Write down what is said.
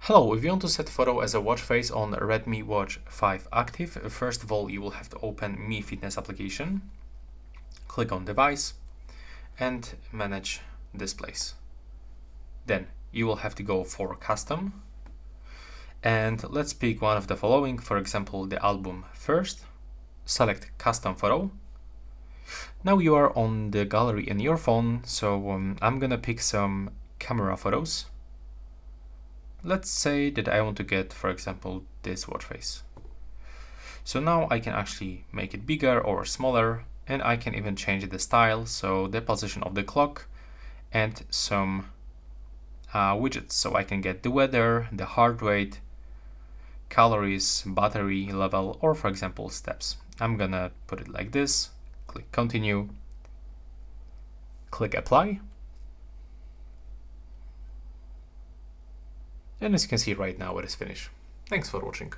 Hello, if you want to set photo as a watch face on Redmi Watch 5 Active, first of all, you will have to open Mi Fitness application, click on device and manage displays. Then you will have to go for custom and let's pick one of the following, for example, the album first, select custom photo. Now you are on the gallery in your phone, so I'm gonna pick some camera photos. Let's say that I want to get, for example, this watch face. So now I can actually make it bigger or smaller, and I can even change the style, so the position of the clock and some widgets. So I can get the weather, the heart rate, calories, battery level, or for example, steps. I'm gonna put it like this, click continue, click apply. And as you can see right now, it is finished. Thanks for watching.